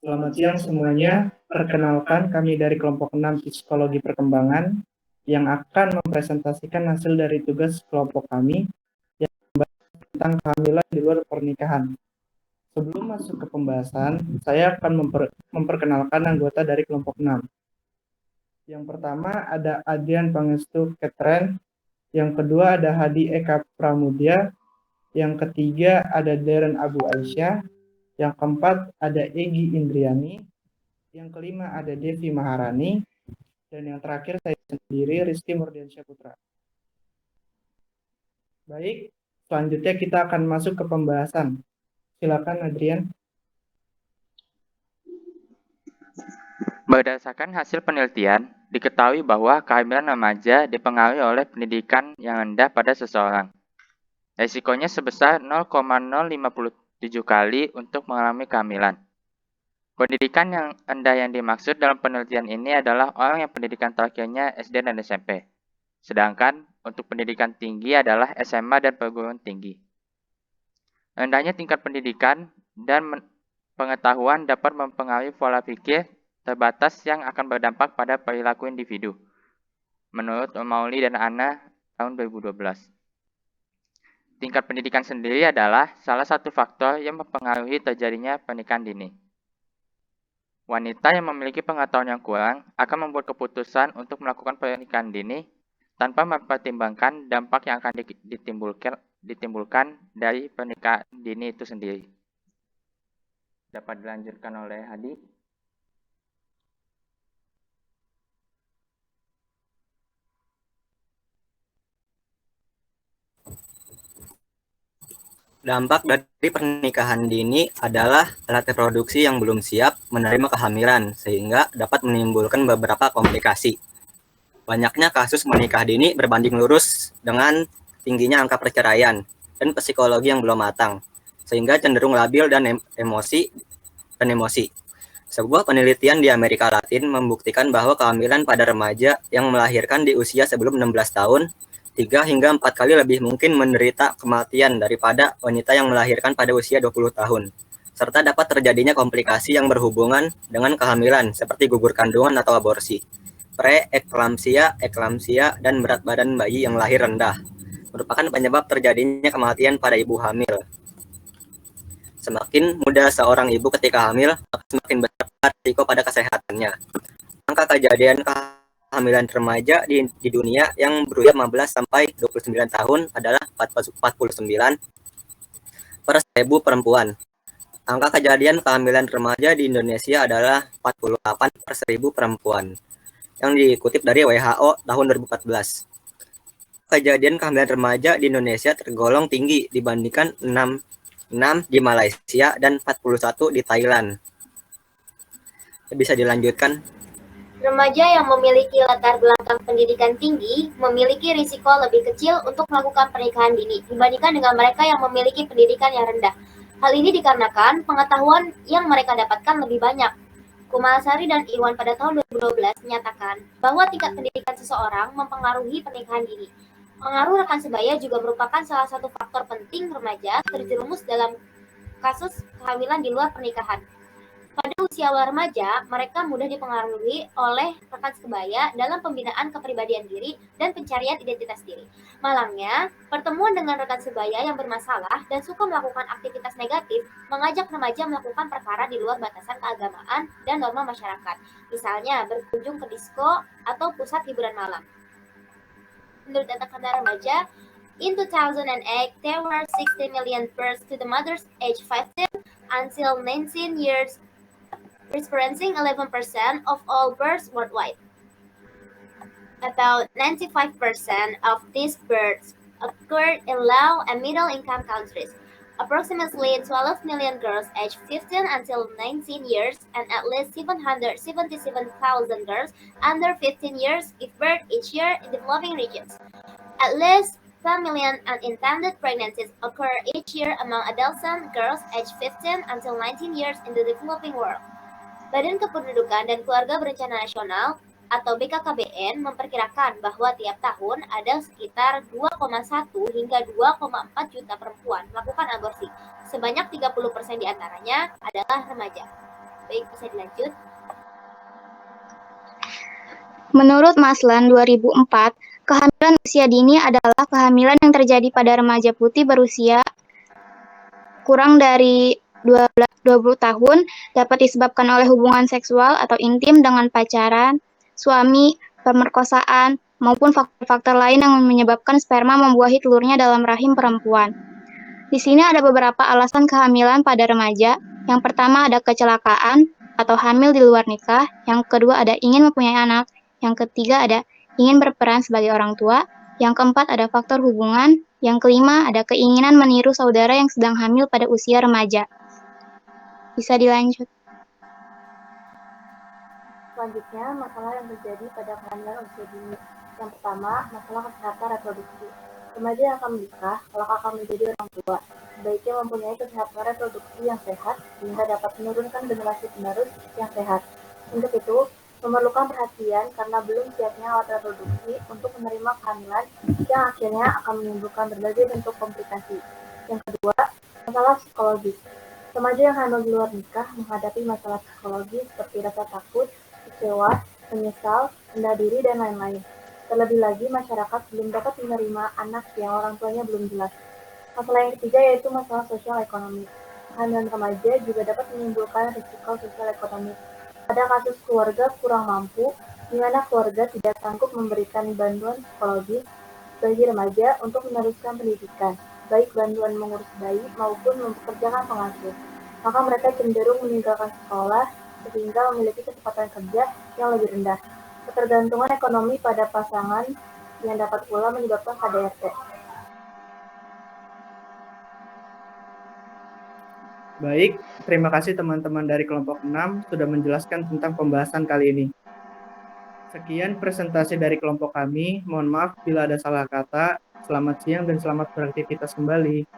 Selamat siang semuanya. Perkenalkan, kami dari kelompok 6 Psikologi Perkembangan yang akan mempresentasikan hasil dari tugas kelompok kami yang tentang kehamilan di luar pernikahan. Sebelum masuk ke pembahasan, saya akan memperkenalkan anggota dari kelompok 6. Yang pertama ada Adrian Pangestu Ketren, yang kedua ada Hadi Eka Pramudia, yang ketiga ada Darren Abu Aisyah, yang keempat ada Egi Indriani, yang kelima ada Devi Maharani, dan yang terakhir saya sendiri, Rizky Murdiansyah Putra. Baik, selanjutnya kita akan masuk ke pembahasan. Silakan Adrian. Berdasarkan hasil penelitian, diketahui bahwa kehamilan remaja dipengaruhi oleh pendidikan yang rendah pada seseorang. Risikonya sebesar 0,057 kali untuk mengalami kehamilan. Pendidikan yang rendah yang dimaksud dalam penelitian ini adalah orang yang pendidikan terakhirnya SD dan SMP. Sedangkan untuk pendidikan tinggi adalah SMA dan perguruan tinggi. Rendahnya tingkat pendidikan dan pengetahuan dapat mempengaruhi pola pikir terbatas yang akan berdampak pada perilaku individu. Menurut Mauli dan Anna tahun 2012. Tingkat pendidikan sendiri adalah salah satu faktor yang mempengaruhi terjadinya pernikahan dini. Wanita yang memiliki pengetahuan yang kurang akan membuat keputusan untuk melakukan pernikahan dini tanpa mempertimbangkan dampak yang akan ditimbulkan dari pernikahan dini itu sendiri. Dapat dilanjutkan oleh Hadi. Dampak dari pernikahan dini adalah alat reproduksi yang belum siap menerima kehamilan, sehingga dapat menimbulkan beberapa komplikasi. Banyaknya kasus menikah dini berbanding lurus dengan tingginya angka perceraian dan psikologi yang belum matang, sehingga cenderung labil dan emosi. Sebuah penelitian di Amerika Latin membuktikan bahwa kehamilan pada remaja yang melahirkan di usia sebelum 16 tahun 3 hingga 4 kali lebih mungkin menderita kematian daripada wanita yang melahirkan pada usia 20 tahun. Serta dapat terjadinya komplikasi yang berhubungan dengan kehamilan seperti gugur kandungan atau aborsi, preeklamsia, eklamsia, dan berat badan bayi yang lahir rendah merupakan penyebab terjadinya kematian pada ibu hamil. Semakin muda seorang ibu ketika hamil, semakin besar risiko pada kesehatannya. Angka kejadian kehamilan remaja di dunia yang berusia 15 sampai 29 tahun adalah 49 per 1000 perempuan. Angka kejadian kehamilan remaja di Indonesia adalah 48 per 1000 perempuan, yang dikutip dari WHO tahun 2014. Kejadian kehamilan remaja di Indonesia tergolong tinggi dibandingkan 6 di Malaysia dan 41 di Thailand. Bisa dilanjutkan. Remaja yang memiliki latar belakang pendidikan tinggi memiliki risiko lebih kecil untuk melakukan pernikahan dini dibandingkan dengan mereka yang memiliki pendidikan yang rendah. Hal ini dikarenakan pengetahuan yang mereka dapatkan lebih banyak. Kumalasari dan Iwan pada tahun 2012 menyatakan bahwa tingkat pendidikan seseorang mempengaruhi pernikahan dini. Pengaruh rekan sebaya juga merupakan salah satu faktor penting remaja terjerumus dalam kasus kehamilan di luar pernikahan. Pada usia remaja, mereka mudah dipengaruhi oleh rekan sebaya dalam pembinaan kepribadian diri dan pencarian identitas diri. Malangnya, pertemuan dengan rekan sebaya yang bermasalah dan suka melakukan aktivitas negatif mengajak remaja melakukan perkara di luar batasan keagamaan dan norma masyarakat. Misalnya, berkunjung ke disko atau pusat hiburan malam. Menurut data Kantar Remaja, in 2008, there were 60 million births to the mothers aged 15 until 19 years, representing 11% of all births worldwide. About 95% of these births occurred in low and middle-income countries. Approximately 12 million girls aged 15 until 19 years and at least 777,000 girls under 15 years give birth each year in developing regions. At least 10 million unintended pregnancies occur each year among adolescent girls aged 15 until 19 years in the developing world. Badan Kependudukan dan Keluarga Berencana Nasional atau BKKBN memperkirakan bahwa tiap tahun ada sekitar 2,1 hingga 2,4 juta perempuan melakukan aborsi. Sebanyak 30% diantaranya adalah remaja. Baik, bisa dilanjut. Menurut Maslan 2004, kehamilan usia dini adalah kehamilan yang terjadi pada remaja putih berusia kurang dari 20 tahun, dapat disebabkan oleh hubungan seksual atau intim dengan pacaran, suami, pemerkosaan, maupun faktor-faktor lain yang menyebabkan sperma membuahi telurnya dalam rahim perempuan. Di sini ada beberapa alasan kehamilan pada remaja. Yang pertama ada kecelakaan atau hamil di luar nikah. Yang kedua ada ingin mempunyai anak. Yang ketiga ada ingin berperan sebagai orang tua. Yang keempat ada faktor hubungan. Yang kelima ada keinginan meniru saudara yang sedang hamil pada usia remaja. Bisa dilanjut. Selanjutnya, masalah yang terjadi pada kehamilan usia dini. Yang pertama, masalah kesehatan reproduksi. Remaja yang akan menikah, kelak akan menjadi orang tua. Sebaiknya mempunyai kesehatan reproduksi yang sehat, sehingga dapat menurunkan generasi penerus yang sehat. Untuk itu, memerlukan perhatian karena belum siapnya alat reproduksi untuk menerima kehamilan yang akhirnya akan menimbulkan berbagai bentuk komplikasi. Yang kedua, masalah psikologis. Remaja yang hamil di luar nikah menghadapi masalah psikologis seperti rasa takut, kecewa, menyesal, rendah diri, dan lain-lain. Terlebih lagi, masyarakat belum dapat menerima anak yang orang tuanya belum jelas. Masalah yang ketiga yaitu masalah sosial ekonomi. Kehamilan remaja juga dapat menimbulkan risiko sosial ekonomi. Pada kasus keluarga kurang mampu, di mana keluarga tidak sanggup memberikan bantuan psikologis bagi remaja untuk meneruskan pendidikan, baik bantuan mengurus bayi maupun mempekerjakan pengasuh. Maka mereka cenderung meninggalkan sekolah sehingga memiliki kecepatan kerja yang lebih rendah. Ketergantungan ekonomi pada pasangan yang dapat pula menyebabkan KDRT. Baik, terima kasih teman-teman dari kelompok 6 sudah menjelaskan tentang pembahasan kali ini. Sekian presentasi dari kelompok kami. Mohon maaf bila ada salah kata. Selamat siang dan selamat beraktivitas kembali.